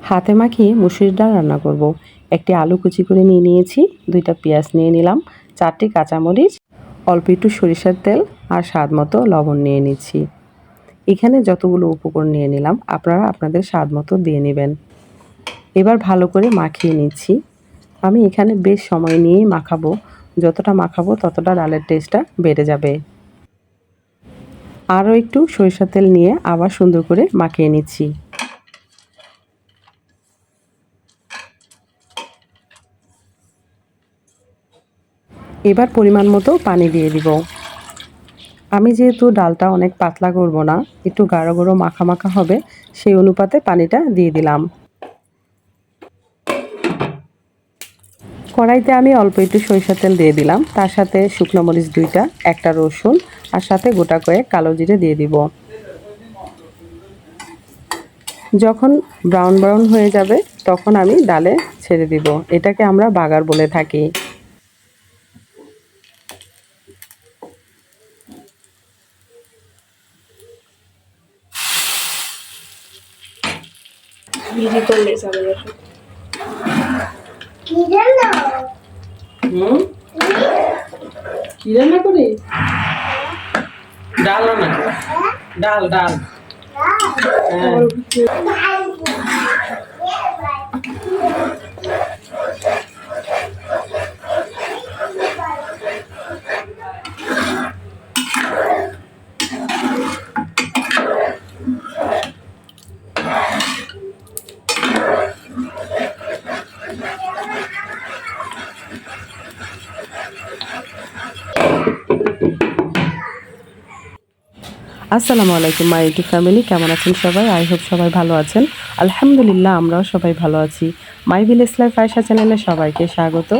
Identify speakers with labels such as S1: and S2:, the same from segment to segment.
S1: হাতে মাখিয়ে মুসুরির ডাল রান্না করব। একটি আলু কুচি করে নিয়ে নিয়েছি, 2টা পেঁয়াজ নিয়ে নিলাম, 4টি কাঁচামরিচ, অল্প একটু সরিষার তেল আর স্বাদ মতো লবণ নিয়ে নিচ্ছি। এখানে যতগুলো উপকরণ নিয়ে নিলাম আপনারা আপনাদের স্বাদ মতো দিয়ে নেবেন। এবার ভালো করে মাখিয়ে নিচ্ছি। আমি এখানে বেশ সময় নিয়েই মাখাবো, যতটা মাখাবো ততটা ডালের টেস্টটা বেড়ে যাবে। আরও একটু সরিষার তেল নিয়ে আবার সুন্দর করে মাখিয়ে নিচ্ছি। এবার পরিমাণ মতো পানি দিয়ে দিব। আমি যেহেতু ডালটা অনেক পাতলা করব না, একটু গাঢ় গাঢ় মাখা মাখা হবে, সেই অনুপাতে পানিটা দিয়ে দিলাম। কড়াইতে আমি অল্প একটু সরিষার তেল দিয়ে দিলাম, তার সাথে শুকনো মরিচ 2টা, একটা রসুন আর সাথে গোটা কয়েক কালো জিরে দিয়ে দিব। যখন ব্রাউন ব্রাউন হয়ে যাবে তখন আমি ডালে ছেড়ে দিব। এটাকে আমরা বাগার বলে থাকি। কি রান্না করি? ডাল রান্না করি। ডাল ডাল। আসসালামু আলাইকুম মাই ইউটিউব ফ্যামিলি, কেমন আছেন সবাই? আই হোপ সবাই ভালো আছেন। আলহামদুলিল্লাহ আমরাও সবাই ভালো আছি। মাই ভিলেজ লাইফ আয়েশা চ্যানেলে সবাইকে স্বাগত।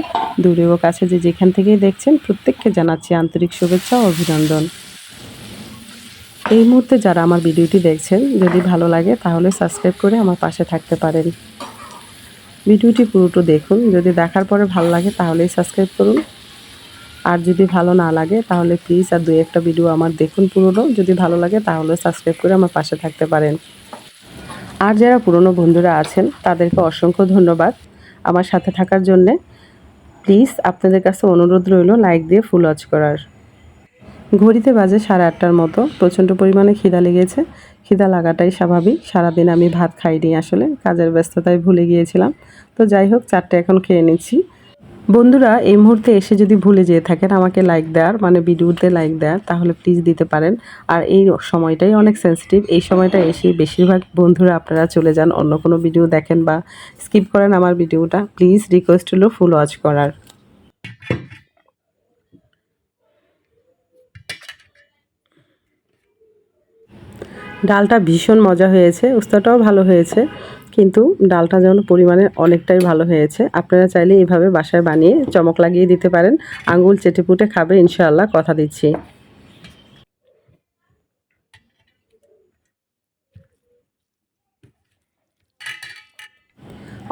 S1: দূরে ও কাছে যে যেখান থেকেই দেখছেন প্রত্যেককে জানাচ্ছি আন্তরিক শুভেচ্ছা ও অভিনন্দন। এই মুহূর্তে যারা আমার ভিডিওটি দেখছেন, যদি ভালো লাগে তাহলে সাবস্ক্রাইব করে আমার পাশে থাকতে পারেন। ভিডিওটি পুরোটা দেখুন, যদি দেখার পরে ভালো লাগে তাহলেই সাবস্ক্রাইব করুন। আর যদি ভালো না লাগে তাহলে প্লিজ আর 2-1টা ভিডিও আমার দেখুন পুরোনো, যদি ভালো লাগে তাহলে সাবস্ক্রাইব করে আমার পাশে থাকতে পারেন। আর যারা পুরনো বন্ধুরা আছেন তাদেরকে অসংখ্য ধন্যবাদ আমার সাথে থাকার জন্যে। প্লিজ আপনাদের কাছে অনুরোধ রইল লাইক দিয়ে ফুল ওয়াচ করার। ঘড়িতে বাজে 8:30টার মতো। প্রচণ্ড পরিমাণে খিদা লেগেছে। খিদা লাগাটাই স্বাভাবিক। সারাদিন আমি ভাত খাইনি, আসলে কাজের ব্যস্ততায় ভুলে গিয়েছিলাম। তো যাই হোক, 4টে এখন খেয়ে নিচ্ছি। বন্ধুরা এই মুহূর্তে এসে যদি ভুলে যেয়ে থাকেন আমাকে লাইক দেওয়ার, মানে ভিডিওতে লাইক দেওয়ার, তাহলে প্লিজ দিতে পারেন। আর এই সময়টাই অনেক সেন্সিটিভ। এই সময়টা এসেই বেশিরভাগ বন্ধুরা আপনারা চলে যান, অন্য কোনো ভিডিও দেখেন বা স্কিপ করেন আমার ভিডিওটা। প্লিজ রিকোয়েস্ট হলো ফুল ওয়াচ করার। ডালটা ভীষণ মজা হয়েছে, উস্তাটাও ভালো হয়েছে, কিন্তু ডালটা যেন পরিমাণে অনেকটাই ভালো হয়েছে। আপনারা চাইলে এইভাবে বাসায় বানিয়ে চমক লাগিয়ে দিতে পারেন। আঙ্গুল চেটেপুটে খাবে ইনশাআল্লাহ, কথা দিচ্ছি।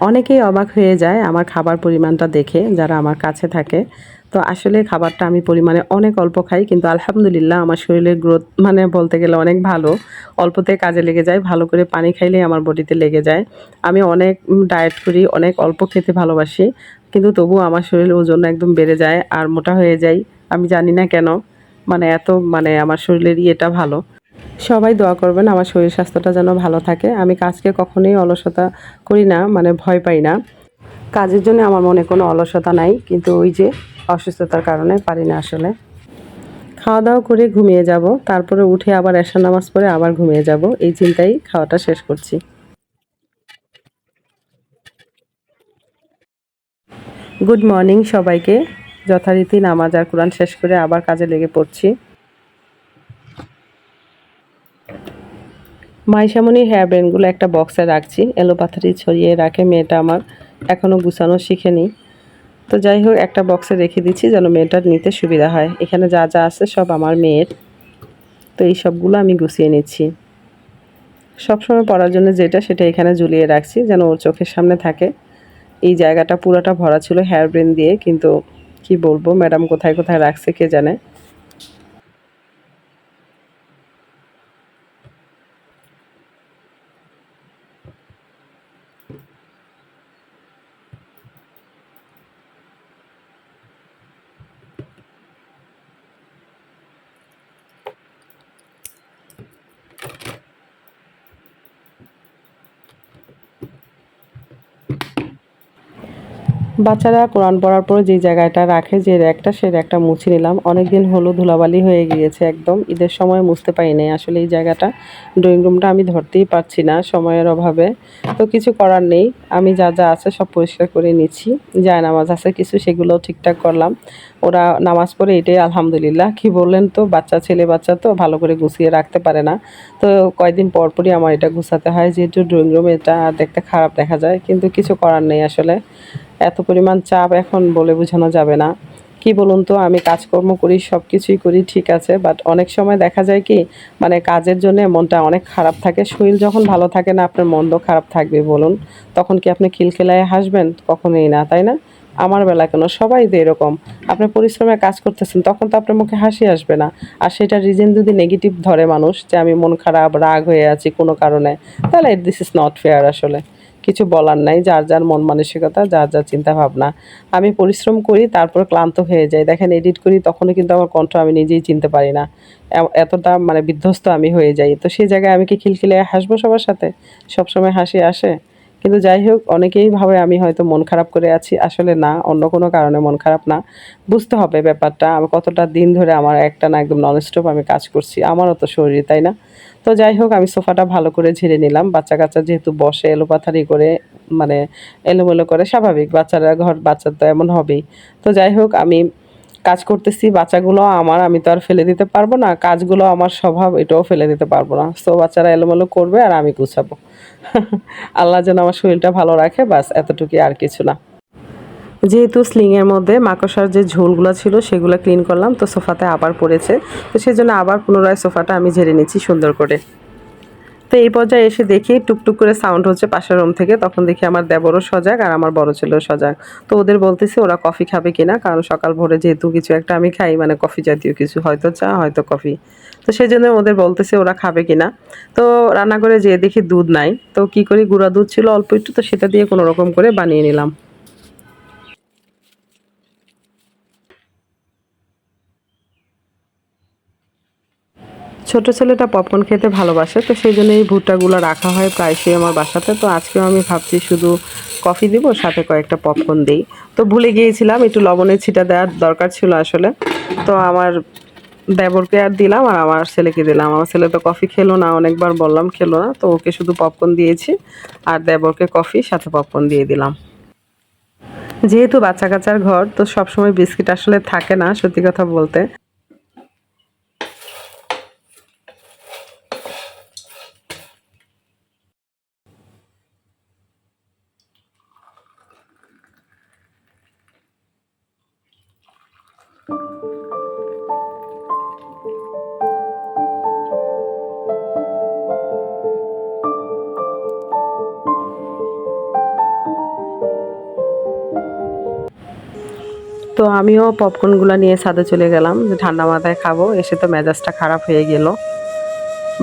S1: অনেকেই অবাক হয়ে যায় আমার খাবার পরিমাণটা দেখে, যারা আমার কাছে থাকে। তো আসলে খাবারটা আমি পরিমাণে অনেক অল্প খাই, কিন্তু আলহামদুলিল্লাহ আমার শরীরের গ্রোথ মানে বলতে গেলে অনেক ভালো। অল্পতে কাজে লেগে যায়, ভালো করে পানি খাইলেই আমার বডিতে লেগে যায়। আমি অনেক ডায়েট করি, অনেক অল্প খেতে ভালোবাসি, কিন্তু তবুও আমার শরীরের ওজন একদম বেড়ে যায় আর মোটা হয়ে যাই। আমি জানি না কেন, মানে এত মানে আমার শরীরের ইয়েটা ভালো। সবাই দোয়া করবেন আমার শরীর স্বাস্থ্যটা যেন ভালো থাকে। আমি কাজকে কখনোই অলসতা করি না, মানে ভয় পাই না। কাজের জন্য আমার মনে কোনো অলসতা নাই, কিন্তু ওই যে অসুস্থতার কারণে পারি না আসলে। খাওয়া দাওয়া করে ঘুমিয়ে যাব, তারপরে উঠে আবার এশার নামাজ পড়ে আবার ঘুমিয়ে যাব, এই চিন্তাই খাওয়াটা শেষ করছি। গুড মর্নিং সবাইকে। যথারীতি নামাজ আর কোরআন শেষ করে আবার কাজে লেগে পড়ছি। মাইশামনির হেয়ার ব্যান্ডগুলো একটা বক্সে রাখছি, এলোপাথারি ছড়িয়ে রাখে মেয়েটা আমার, এখনও গুছানো শিখেনি। তো যাই হোক, একটা বক্সে রেখে দিচ্ছি যেন মেয়েটার নিতে সুবিধা হয়। এখানে যা যা আছে সব আমার মেয়ের। তো এই সবগুলো আমি গুছিয়ে নিচ্ছি। সবসময় পরার জন্য যেটা সেটা এখানে ঝুলিয়ে রাখছি যেন ওর চোখের সামনে থাকে। এই জায়গাটা পুরোটা ভরা ছিল হেয়ার ব্যান্ড দিয়ে, কিন্তু কি বলবো, ম্যাডাম কোথায় কোথায় রাখছে কে জানে। বাচ্চারা কোরআন পড়ার পর যে জায়গাটা রাখে, যে র্যাকটা, সেই র্যাকটা মুছে নিলাম। অনেক দিন হলো ধুলাবালি হয়ে গিয়েছে একদম। ঈদের সময় মুছতে পারি নাই আসলে এই জায়গাটা। ড্রয়িং রুমটা আমি ধরতেই পারছি না সময়ের অভাবে। তো কিছু করার নেই। আমি যা যা আছে সব পরিষ্কার করে নিচ্ছি। জায়নামাজ আছে কিছু, সেগুলোও ঠিকঠাক করলাম। ওরা নামাজ পড়ে, এটাই আলহামদুলিল্লাহ। কি বললেন তো, বাচ্চা ছেলে বাচ্চা তো ভালো করে গুছিয়ে রাখতে পারে না। তো কয়েকদিন পর পরই আমার এটা গুছাতে হয়, যেহেতু ড্রয়িং রুম এটা দেখতে খারাপ দেখা যায়, কিন্তু কিছু করার নেই আসলে। এত পরিমাণ চাপ এখন বলে বোঝানো যাবে না। কি বলুন তো, আমি কাজকর্ম করি, সব কিছুই করি ঠিক আছে, বাট অনেক সময় দেখা যায় কি, মানে কাজের জন্য মনটা অনেক খারাপ থাকে। শরীর যখন ভালো থাকে না, আপনার মন তো খারাপ থাকবে বলুন। তখন কি আপনি খিলখিলায় হাসবেন? কখনোই না, তাই না? আমার বেলা কেন, সবাই তো এরকম। আপনি পরিশ্রমে কাজ করতেছেন, তখন তো আপনার মুখে হাসি আসবে না। আর সেটা রিজন যদি নেগেটিভ ধরে মানুষ, যে আমি মন খারাপ, রাগ হয়ে আছি কোনো কারণে, তাহলে দিস ইজ নট ফেয়ার আসলে। কিছু বলার নাই, যার যার মন মানসিকতা, যার যার চিন্তা ভাবনা। আমি পরিশ্রম করি, তারপর ক্লান্ত হয়ে যাই। দেখেন, এডিট করি, তখনও কিন্তু আমার কণ্ঠ আমি নিজেই চিনতে পারি না। এতটা মানে বিধ্বস্ত আমি হয়ে যাই। তো সেই জায়গায় আমি কি খিলখিলিয়ে হাসবো সবার সাথে? সবসময় হাসি আসে? কিন্তু যাই হোক, অনেকেই ভাবে আমি হয়তো মন খারাপ করে আছি। আসলে না, অন্য কোনো কারণে মন খারাপ না। বুঝতে হবে ব্যাপারটা। আমি কতটা দিন ধরে আমার একটানা একদম ননস্টপ আমি কাজ করছি। আমারও তো শরীর, তাই না? তো যাই হোক, আমি সোফাটা ভালো করে ঝেড়ে নিলাম। বাচ্চা-কাচ্চা যেহেতু বসে এলোপাথারি করে, মানে এলোমেলো করে, স্বাভাবিক, বাচ্চারা ঘর, বাচ্চা তো এমন হবেই। তো যাই হোক, আমি কাজ করতেছি, বাচ্চাগুলো আমার, আমি তো আর ফেলে দিতে পারবো না। কাজগুলো আমার স্বভাব, এটাও ফেলে দিতে পারবো না। সো বাচ্চারা এলোমেলো করবে আর আমি গুছাবো। আল্লাহ যেন আমার শরীরটা ভালো রাখে, বাস এতটুকুই, আর কিছু না। যেহেতু স্লিংয়ের মধ্যে মাকড়সার যে ঝোলগুলো ছিল সেগুলো ক্লিন করলাম, তো সোফাতে আবার পড়েছে। তো সেজন্য আবার পুনরায় সোফাটা আমি ঝেড়ে নিচ্ছি সুন্দর করে। তো এই পর্যায়ে এসে দেখি টুকটুক করে সাউন্ড হচ্ছে পাশের রুম থেকে। তখন দেখি আমার দেবরও সজাগ আর আমার বড় ছেলেও সজাগ। তো ওদের বলতেছি ওরা কফি খাবে কিনা, কারণ সকাল ভোরে যেহেতু কিছু একটা আমি খাই, মানে কফি জাতীয় কিছু, হয়তো চা হয়তো কফি। তো সেই জন্য ওদের বলতেছি ওরা খাবে কিনা। তো রান্নাঘরে যেয়ে দেখি দুধ নাই। তো কি করি, গুঁড়া দুধ ছিল অল্প একটু, তো সেটা দিয়ে কোনো রকম করে বানিয়ে নিলাম। ছোট ছেলেটা পপকর্ন খেতে ভালোবাসে, তো সেই জন্য এই ভুট্টাগুলো রাখা হয় প্রায়শই আমার বাসাতে। তো আজকেও আমি ভাবছি শুধু কফি দিব, সাথে কয়েকটা পপকর্ন দিই। তো ভুলে গিয়েছিলাম, একটু লবণের ছিটা দেওয়ার দরকার ছিল আসলে। তো আমার দেবরকে আর দিলাম, আর আমার ছেলেকে দিলাম। আমার ছেলে তো কফি খেলো না, অনেকবার বললাম খেলো না, তো ওকে শুধু পপকর্ন দিয়েছি। আর দেবরকে কফি, সাথে পপকর্ন দিয়ে দিলাম। যেহেতু বাচ্চা কাচ্চার ঘর, তো সবসময় বিস্কিট আসলে থাকে না, সত্যি কথা বলতে। তো আমিও পপকর্নগুলো নিয়ে ছাদে চলে গেলাম, যে ঠান্ডা মাথায় খাবো। এসে তো মেজাজটা খারাপ হয়ে গেল।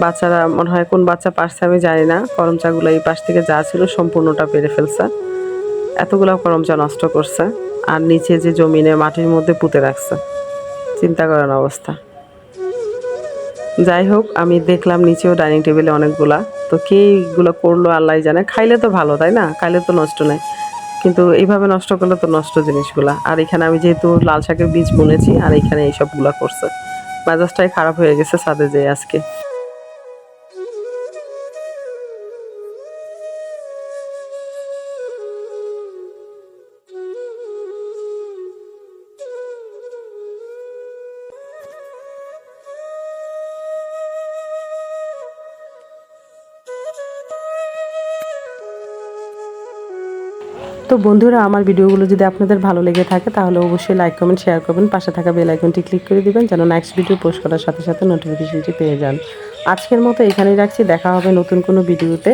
S1: বাচ্চারা মনে হয় কোন বাচ্চা পারছে আমি জানি না, করম চাগুলো এই পাশ থেকে যা ছিল সম্পূর্ণটা পেরে ফেলছে। এতগুলো করম চা নষ্ট করছে। আর নিচে যে জমিনে মাটির মধ্যে পুঁতে রাখছে, চিন্তা করেন অবস্থা। যাই হোক, আমি দেখলাম নিচেও ডাইনিং টেবিলে অনেকগুলা। তো কে এইগুলো করলো আল্লাহ জানে। খাইলে তো ভালো, তাই না? খাইলে তো নষ্ট নেই, কিন্তু এইভাবে নষ্ট করলে তো নষ্ট জিনিসগুলা। আর এখানে আমি যেহেতু লাল শাকের বীজ বুনেছি, আর এখানে এইসবগুলা করছে। মেজাজটাই খারাপ হয়ে গেছে ছাদে যেয়ে আজকে। তো বন্ধুরা, আমার ভিডিওগুলো যদি আপনাদের ভালো লেগে থাকে, তাহলে অবশ্যই লাইক, কমেন্ট, শেয়ার করবেন। পাশে থাকা বেল আইকনটি ক্লিক করে দিবেন, যেন নেক্সট ভিডিও পোস্ট করার সাথে সাথে নোটিফিকেশনটি পেয়ে যান। আজকের মতো এখানেই রাখছি, দেখা হবে নতুন কোনো ভিডিওতে।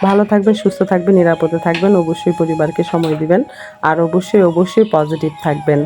S1: ভালো থাকবেন, সুস্থ থাকবেন, নিরাপদে থাকবেন, অবশ্যই পরিবারকে সময় দিবেন, আর অবশ্যই অবশ্যই পজিটিভ থাকবেন।